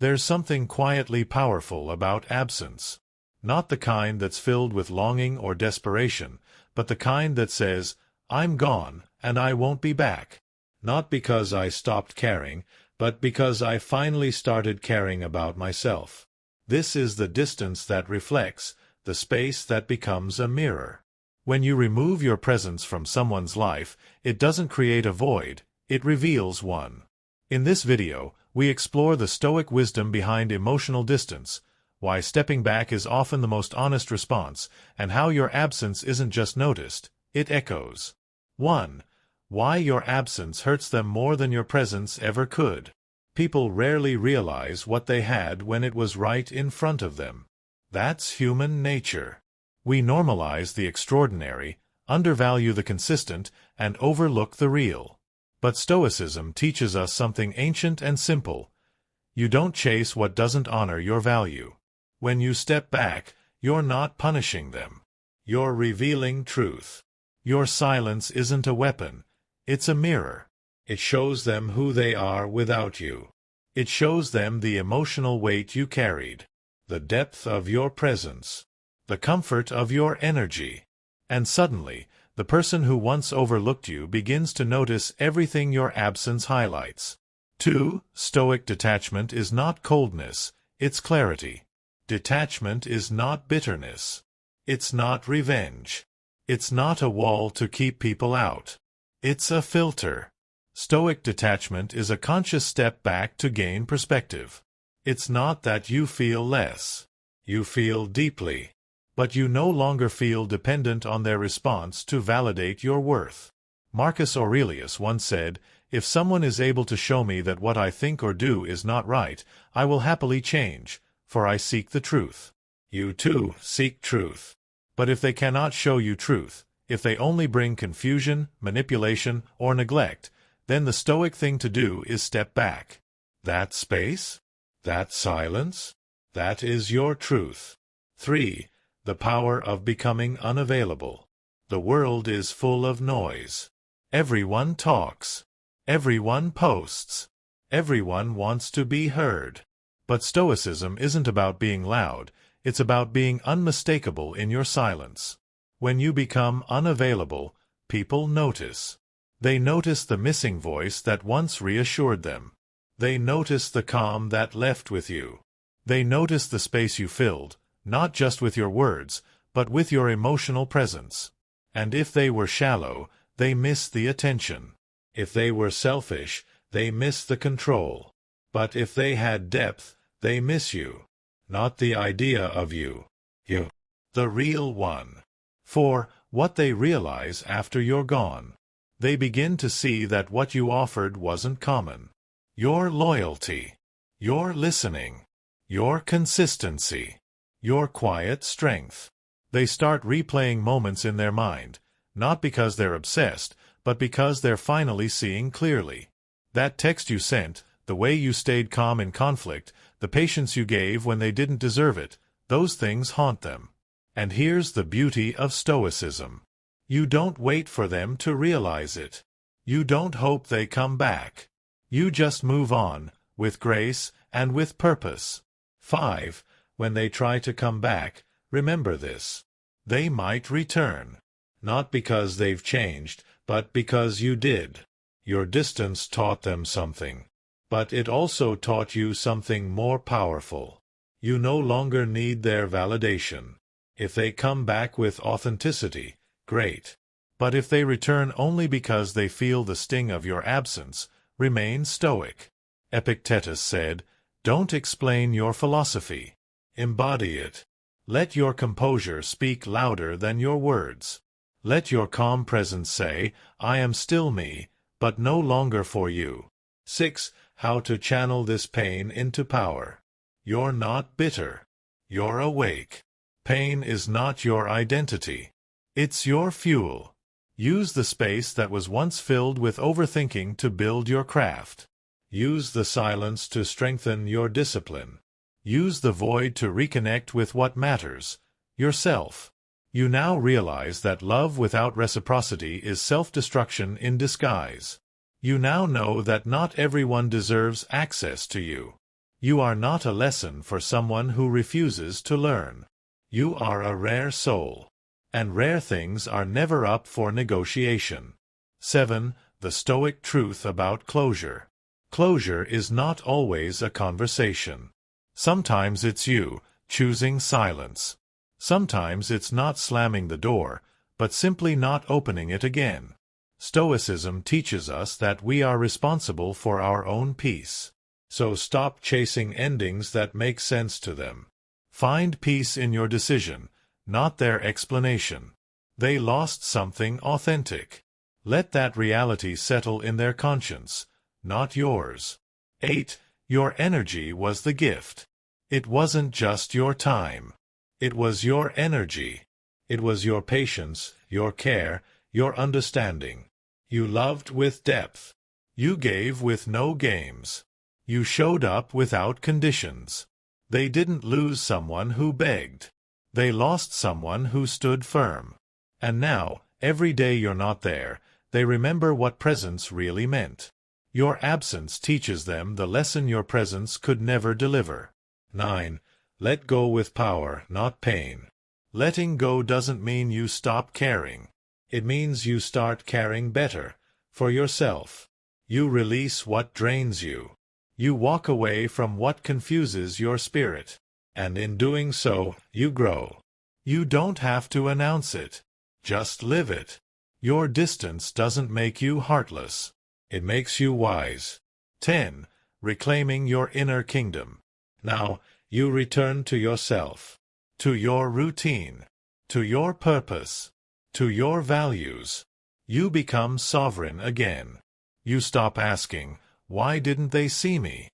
There's something quietly powerful about absence. Not the kind that's filled with longing or desperation, but the kind that says, I'm gone, and I won't be back. Not because I stopped caring, but because I finally started caring about myself. This is the distance that reflects, the space that becomes a mirror. When you remove your presence from someone's life, it doesn't create a void, it reveals one. In this video, we explore the Stoic wisdom behind emotional distance, why stepping back is often the most honest response, and how your absence isn't just noticed, it echoes. 1. Why your absence hurts them more than your presence ever could. People rarely realize what they had when it was right in front of them. That's human nature. We normalize the extraordinary, undervalue the consistent, and overlook the real. But Stoicism teaches us something ancient and simple. You don't chase what doesn't honor your value. When you step back, you're not punishing them. You're revealing truth. Your silence isn't a weapon. It's a mirror. It shows them who they are without you. It shows them the emotional weight you carried, the depth of your presence, the comfort of your energy. And suddenly, the person who once overlooked you begins to notice everything your absence highlights. 2. Stoic detachment is not coldness, it's clarity. Detachment is not bitterness. It's not revenge. It's not a wall to keep people out. It's a filter. Stoic detachment is a conscious step back to gain perspective. It's not that you feel less. You feel deeply. But you no longer feel dependent on their response to validate your worth. Marcus Aurelius once said, "If someone is able to show me that what I think or do is not right, I will happily change, for I seek the truth." You too seek truth. But if they cannot show you truth, if they only bring confusion, manipulation, or neglect, then the Stoic thing to do is step back. That space? That silence? That is your truth. 3. The power of becoming unavailable. The world is full of noise. Everyone talks. Everyone posts. Everyone wants to be heard. But Stoicism isn't about being loud, it's about being unmistakable in your silence. When you become unavailable, people notice. They notice the missing voice that once reassured them. They notice the calm that left with you. They notice the space you filled, not just with your words, but with your emotional presence. And if they were shallow, they miss the attention. If they were selfish, they miss the control. But if they had depth, they miss you. Not the idea of you. You. The real one. 4. What they realize after you're gone. They begin to see that what you offered wasn't common. Your loyalty. Your listening. Your consistency. Your quiet strength. They start replaying moments in their mind, not because they're obsessed, but because they're finally seeing clearly. That text you sent, the way you stayed calm in conflict, the patience you gave when they didn't deserve it, those things haunt them. And here's the beauty of Stoicism. You don't wait for them to realize it. You don't hope they come back. You just move on, with grace and with purpose. 5. When they try to come back, remember this. They might return. Not because they've changed, but because you did. Your distance taught them something. But it also taught you something more powerful. You no longer need their validation. If they come back with authenticity, great. But if they return only because they feel the sting of your absence, remain stoic. Epictetus said, "Don't explain your philosophy. Embody it. Let your composure speak louder than your words. Let your calm presence say, I am still me, but no longer for you." 6. How to channel this pain into power. You're not bitter. You're awake. Pain is not your identity. It's your fuel. Use the space that was once filled with overthinking to build your craft. Use the silence to strengthen your discipline. Use the void to reconnect with what matters, yourself. You now realize that love without reciprocity is self-destruction in disguise. You now know that not everyone deserves access to you. You are not a lesson for someone who refuses to learn. You are a rare soul. And rare things are never up for negotiation. 7. The Stoic truth about closure. Closure is not always a conversation. Sometimes it's you choosing silence. Sometimes it's not slamming the door, but simply not opening it again. Stoicism teaches us that we are responsible for our own peace. So stop chasing endings that make sense to them. Find peace in your decision, not their explanation. They lost something authentic. Let that reality settle in their conscience, not yours. 8. Your energy was the gift. It wasn't just your time. It was your energy. It was your patience, your care, your understanding. You loved with depth. You gave with no games. You showed up without conditions. They didn't lose someone who begged. They lost someone who stood firm. And now, every day you're not there, they remember what presence really meant. Your absence teaches them the lesson your presence could never deliver. 9. Let go with power, not pain. Letting go doesn't mean you stop caring. It means you start caring better, for yourself. You release what drains you. You walk away from what confuses your spirit. And in doing so, you grow. You don't have to announce it. Just live it. Your distance doesn't make you heartless. It makes you wise. 10. Reclaiming your inner kingdom. Now, you return to yourself, to your routine, to your purpose, to your values. You become sovereign again. You stop asking, "Why didn't they see me?"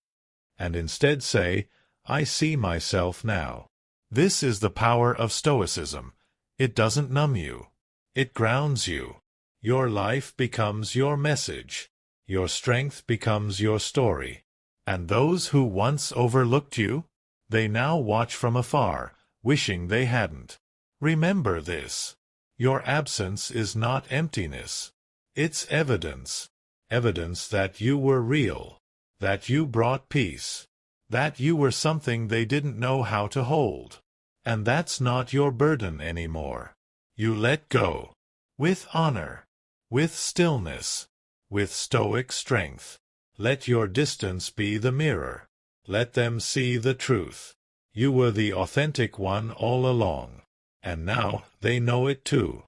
and instead say, "I see myself now." This is the power of Stoicism. It doesn't numb you. It grounds you. Your life becomes your message. Your strength becomes your story. And those who once overlooked you, they now watch from afar, wishing they hadn't. Remember this. Your absence is not emptiness. It's evidence. Evidence that you were real. That you brought peace. That you were something they didn't know how to hold. And that's not your burden anymore. You let go. With honor. With stillness. With stoic strength. Let your distance be the mirror. Let them see the truth. You were the authentic one all along. And now they know it too.